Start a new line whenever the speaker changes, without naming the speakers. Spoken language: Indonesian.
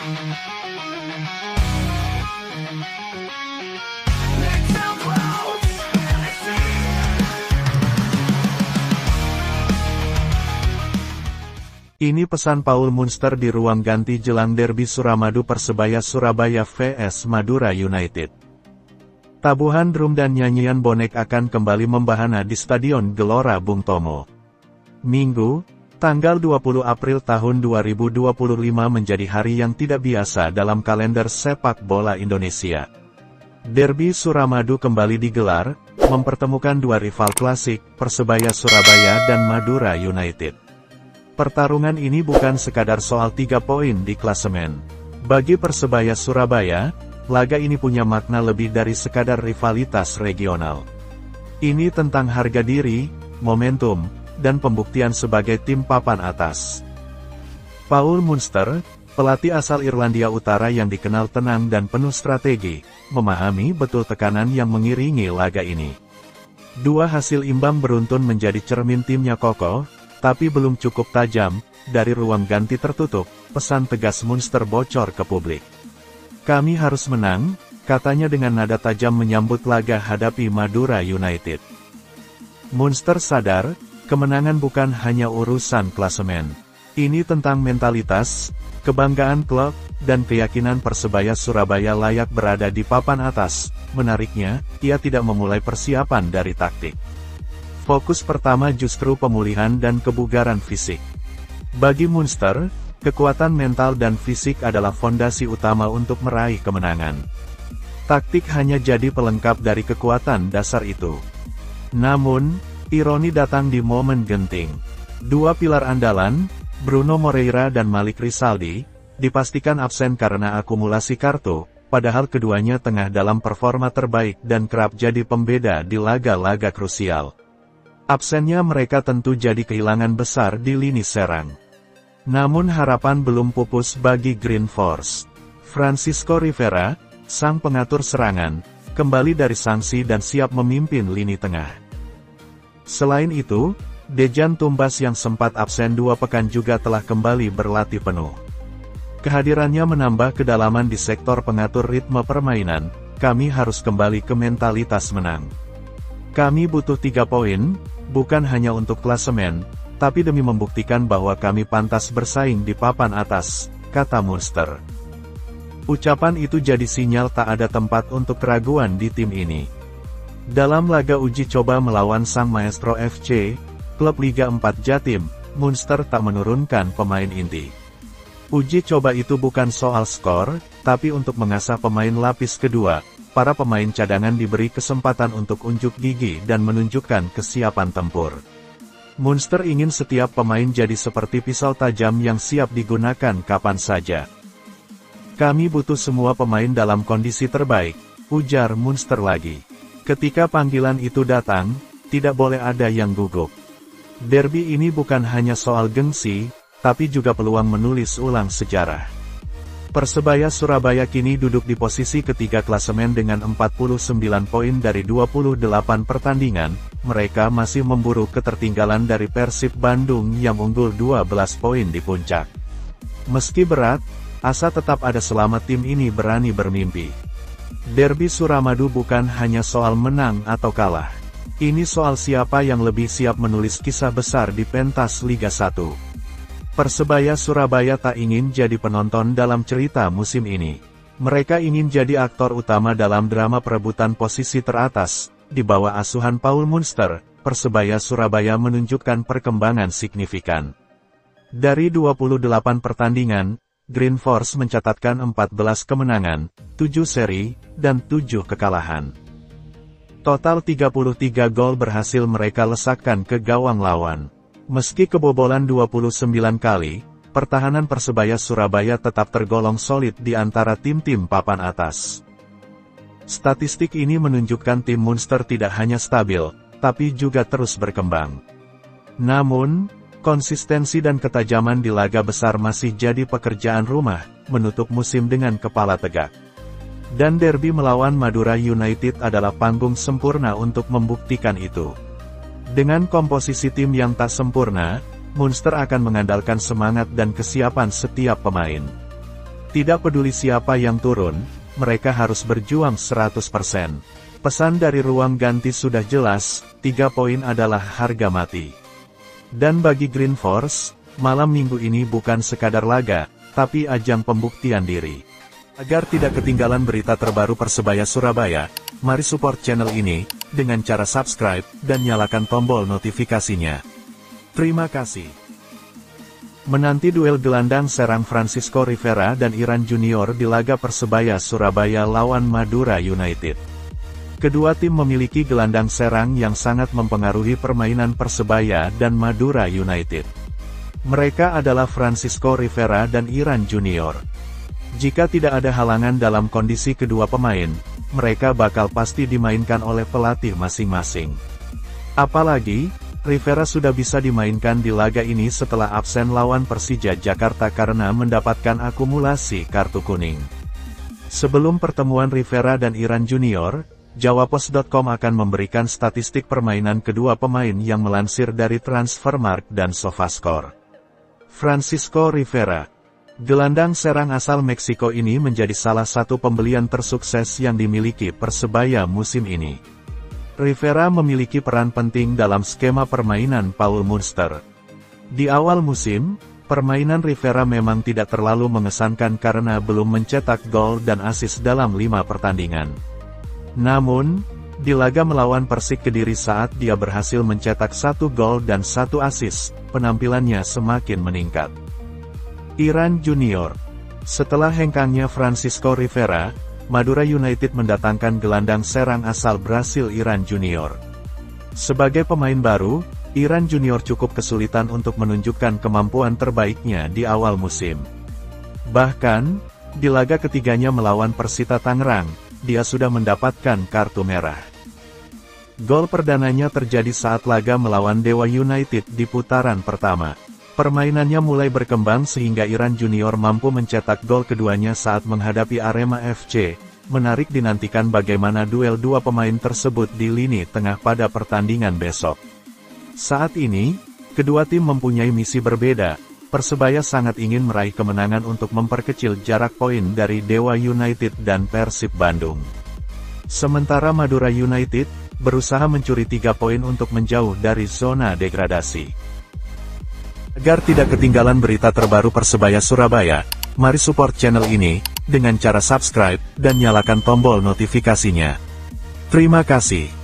Ini pesan Paul Munster di ruang ganti jelang derby Suramadu Persebaya Surabaya vs Madura United. Tabuhan drum dan nyanyian bonek akan kembali membahana di Stadion Gelora Bung Tomo. Minggu, tanggal 20 April tahun 2025 menjadi hari yang tidak biasa dalam kalender sepak bola Indonesia. Derby Suramadu kembali digelar, mempertemukan dua rival klasik, Persebaya Surabaya dan Madura United. Pertarungan ini bukan sekadar soal 3 poin di klasemen. Bagi Persebaya Surabaya, laga ini punya makna lebih dari sekadar rivalitas regional. Ini tentang harga diri, momentum, dan pembuktian sebagai tim papan atas. Paul Munster, pelatih asal Irlandia Utara yang dikenal tenang dan penuh strategi, memahami betul tekanan yang mengiringi laga ini. Dua hasil imbang beruntun menjadi cermin timnya kokoh, tapi belum cukup tajam. Dari ruang ganti tertutup, pesan tegas Munster bocor ke publik. Kami harus menang, katanya dengan nada tajam menyambut laga hadapi Madura United. Munster sadar, kemenangan bukan hanya urusan klasemen. Ini tentang mentalitas, kebanggaan klub, dan keyakinan Persebaya Surabaya layak berada di papan atas. Menariknya, ia tidak memulai persiapan dari taktik. Fokus pertama justru pemulihan dan kebugaran fisik. Bagi Munster, kekuatan mental dan fisik adalah fondasi utama untuk meraih kemenangan. Taktik hanya jadi pelengkap dari kekuatan dasar itu. Namun, ironi datang di momen genting. Dua pilar andalan, Bruno Moreira dan Malik Rizaldi, dipastikan absen karena akumulasi kartu, padahal keduanya tengah dalam performa terbaik dan kerap jadi pembeda di laga-laga krusial. Absennya mereka tentu jadi kehilangan besar di lini serang. Namun harapan belum pupus bagi Green Force. Francisco Rivera, sang pengatur serangan, kembali dari sanksi dan siap memimpin lini tengah. Selain itu, Dejan Tumbas yang sempat absen 2 pekan juga telah kembali berlatih penuh. Kehadirannya menambah kedalaman di sektor pengatur ritme permainan. Kami harus kembali ke mentalitas menang. Kami butuh 3 poin, bukan hanya untuk klasemen, tapi demi membuktikan bahwa kami pantas bersaing di papan atas, kata Munster. Ucapan itu jadi sinyal tak ada tempat untuk keraguan di tim ini. Dalam laga uji coba melawan Sang Maestro FC, klub Liga 4 Jatim, Munster tak menurunkan pemain inti. Uji coba itu bukan soal skor, tapi untuk mengasah pemain lapis kedua. Para pemain cadangan diberi kesempatan untuk unjuk gigi dan menunjukkan kesiapan tempur. Munster ingin setiap pemain jadi seperti pisau tajam yang siap digunakan kapan saja. Kami butuh semua pemain dalam kondisi terbaik, ujar Munster lagi. Ketika panggilan itu datang, tidak boleh ada yang gugup. Derby ini bukan hanya soal gengsi, tapi juga peluang menulis ulang sejarah. Persebaya Surabaya kini duduk di posisi ketiga klasemen dengan 49 poin dari 28 pertandingan. Mereka masih memburu ketertinggalan dari Persib Bandung yang unggul 12 poin di puncak. Meski berat, asa tetap ada selama tim ini berani bermimpi. Derby Suramadu bukan hanya soal menang atau kalah. Ini soal siapa yang lebih siap menulis kisah besar di pentas Liga 1. Persebaya Surabaya tak ingin jadi penonton dalam cerita musim ini. Mereka ingin jadi aktor utama dalam drama perebutan posisi teratas. Di bawah asuhan Paul Munster, Persebaya Surabaya menunjukkan perkembangan signifikan. Dari 28 pertandingan, Green Force mencatatkan 14 kemenangan, 7 seri, dan 7 kekalahan. Total 33 gol berhasil mereka lesakkan ke gawang lawan. Meski kebobolan 29 kali, pertahanan Persebaya Surabaya tetap tergolong solid di antara tim-tim papan atas. Statistik ini menunjukkan tim Munster tidak hanya stabil, tapi juga terus berkembang. Namun, konsistensi dan ketajaman di laga besar masih jadi pekerjaan rumah, menutup musim dengan kepala tegak. Dan derby melawan Madura United adalah panggung sempurna untuk membuktikan itu. Dengan komposisi tim yang tak sempurna, Munster akan mengandalkan semangat dan kesiapan setiap pemain. Tidak peduli siapa yang turun, mereka harus berjuang 100%. Pesan dari ruang ganti sudah jelas, 3 poin adalah harga mati. Dan bagi Green Force, malam minggu ini bukan sekadar laga, tapi ajang pembuktian diri. Agar tidak ketinggalan berita terbaru Persebaya Surabaya, mari support channel ini, dengan cara subscribe, dan nyalakan tombol notifikasinya. Terima kasih. Menanti duel gelandang serang Francisco Rivera dan Iran Junior di laga Persebaya Surabaya lawan Madura United. Kedua tim memiliki gelandang serang yang sangat mempengaruhi permainan Persebaya dan Madura United. Mereka adalah Francisco Rivera dan Iran Junior. Jika tidak ada halangan dalam kondisi kedua pemain, mereka bakal pasti dimainkan oleh pelatih masing-masing. Apalagi, Rivera sudah bisa dimainkan di laga ini setelah absen lawan Persija Jakarta karena mendapatkan akumulasi kartu kuning. Sebelum pertemuan Rivera dan Iran Junior, Jawapos.com akan memberikan statistik permainan kedua pemain yang melansir dari Transfermarkt dan Sofascore. Francisco Rivera, gelandang serang asal Meksiko ini menjadi salah satu pembelian tersukses yang dimiliki Persebaya musim ini. Rivera memiliki peran penting dalam skema permainan Paul Munster. Di awal musim, permainan Rivera memang tidak terlalu mengesankan karena belum mencetak gol dan assist dalam 5 pertandingan. Namun, di laga melawan Persik Kediri saat dia berhasil mencetak 1 gol dan 1 assist, penampilannya semakin meningkat. Iran Junior. Setelah hengkangnya Francisco Rivera, Madura United mendatangkan gelandang serang asal Brasil Iran Junior. Sebagai pemain baru, Iran Junior cukup kesulitan untuk menunjukkan kemampuan terbaiknya di awal musim. Bahkan, di laga ketiganya melawan Persita Tangerang, dia sudah mendapatkan kartu merah. Gol perdananya terjadi saat laga melawan Dewa United di putaran pertama. Permainannya mulai berkembang sehingga Iran Junior mampu mencetak gol keduanya saat menghadapi Arema FC. Menarik dinantikan bagaimana duel dua pemain tersebut di lini tengah pada pertandingan besok. Saat ini, kedua tim mempunyai misi berbeda. Persebaya sangat ingin meraih kemenangan untuk memperkecil jarak poin dari Dewa United dan Persib Bandung. Sementara Madura United berusaha mencuri 3 poin untuk menjauh dari zona degradasi. Agar tidak ketinggalan berita terbaru Persebaya Surabaya, mari support channel ini, dengan cara subscribe, dan nyalakan tombol notifikasinya. Terima kasih.